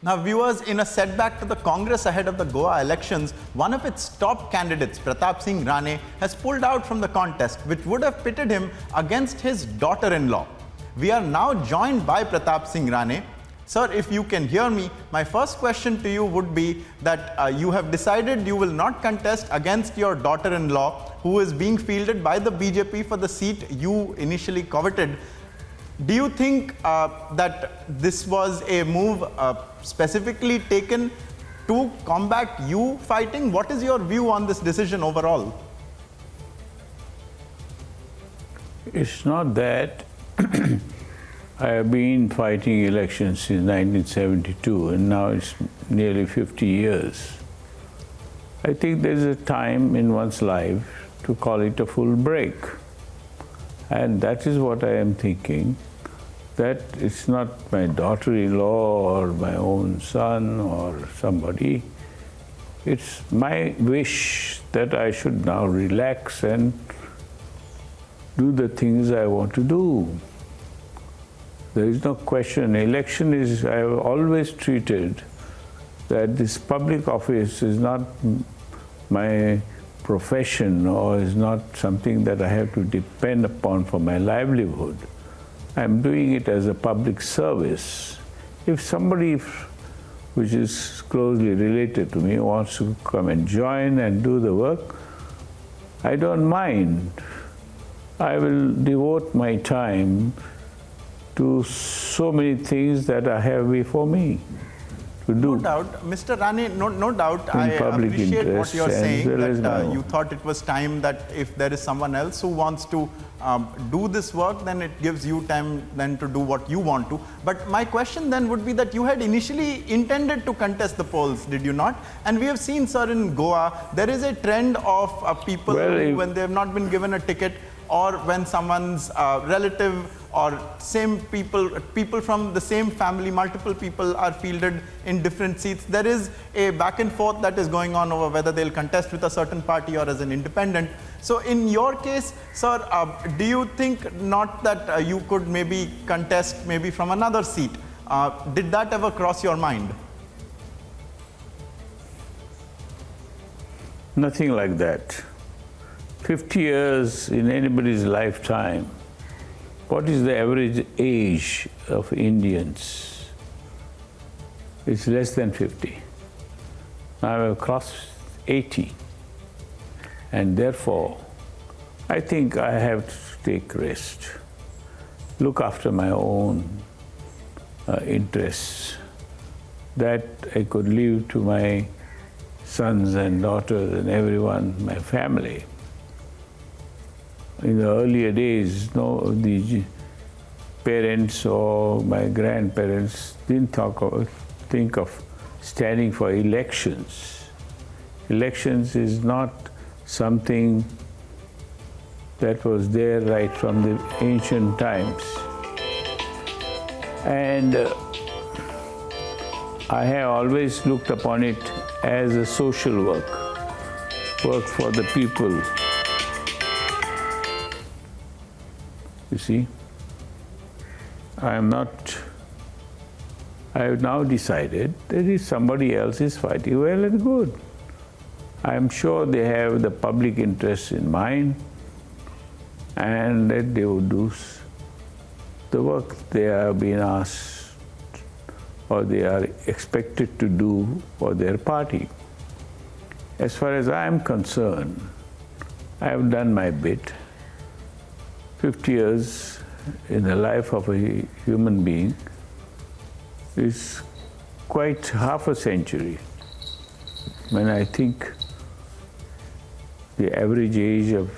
Now, viewers, in a setback to the Congress ahead of the Goa elections, one of its top candidates, Pratap Singh Rane, has pulled out from the contest, which would have pitted him against his daughter-in-law. We are now joined by Pratap Singh Rane. Sir, if you can hear me, my first question to you would be that you have decided you will not contest against your daughter-in-law, who is being fielded by the BJP for the seat you initially coveted. Do you think that this was a move specifically taken to combat you fighting? What is your view on this decision overall? It's not that. I have been fighting elections since 1972, and now it's nearly 50 years. I think there's a time in one's life to call it a full break. And that is what I am thinking, that it's not my daughter-in-law or my own son or somebody. It's my wish that I should now relax and do the things I want to do. There is no question. Election is, I have always treated that this public office is not my profession or is not something that I have to depend upon for my livelihood. I'm doing it as a public service. If somebody which is closely related to me wants to come and join and do the work, I don't mind. I will devote my time to so many things that I have before me to do. No doubt. Mr. Rane, no doubt. I appreciate what you're saying, that you thought it was time that if there is someone else who wants to do this work, then it gives you time then to do what you want to. But my question then would be that you had initially intended to contest the polls, did you not? And we have seen, sir, in Goa, there is a trend of people who, when they have not been given a ticket, or when someone's relative or same people from the same family, multiple people are fielded in different seats, there is a back and forth that is going on over whether they'll contest with a certain party or as an independent. So in your case, sir, do you think not that you could maybe contest maybe from another seat? Did that ever cross your mind? Nothing like that. 50 years in anybody's lifetime. What is the average age of Indians? It's less than 50. Now I've crossed 80. And therefore, I think I have to take rest, look after my own interests, that I could leave to my sons and daughters and everyone, my family. In the earlier days, the parents or my grandparents didn't think of standing for elections. Elections is not something that was there right from the ancient times. And I have always looked upon it as a social work for the people. You see, I have now decided that if somebody else is fighting, well and good. I am sure they have the public interest in mind and that they would do the work they have been asked or they are expected to do for their party. As far as I am concerned, I have done my bit. 50 years in the life of a human being is quite half a century. When I think the average age of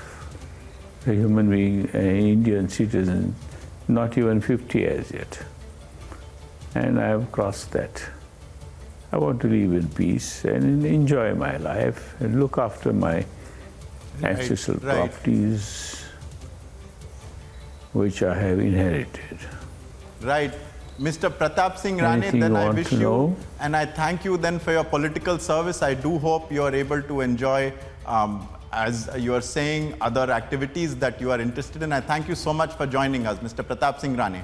a human being, an Indian citizen, not even 50 as yet. And I have crossed that. I want to live in peace and enjoy my life and look after my ancestral properties, which I have inherited. Right. Mr. Pratap Singh Rane, then I wish you, and I thank you then for your political service. I do hope you are able to enjoy, as you are saying, other activities that you are interested in. I thank you so much for joining us, Mr. Pratap Singh Rane.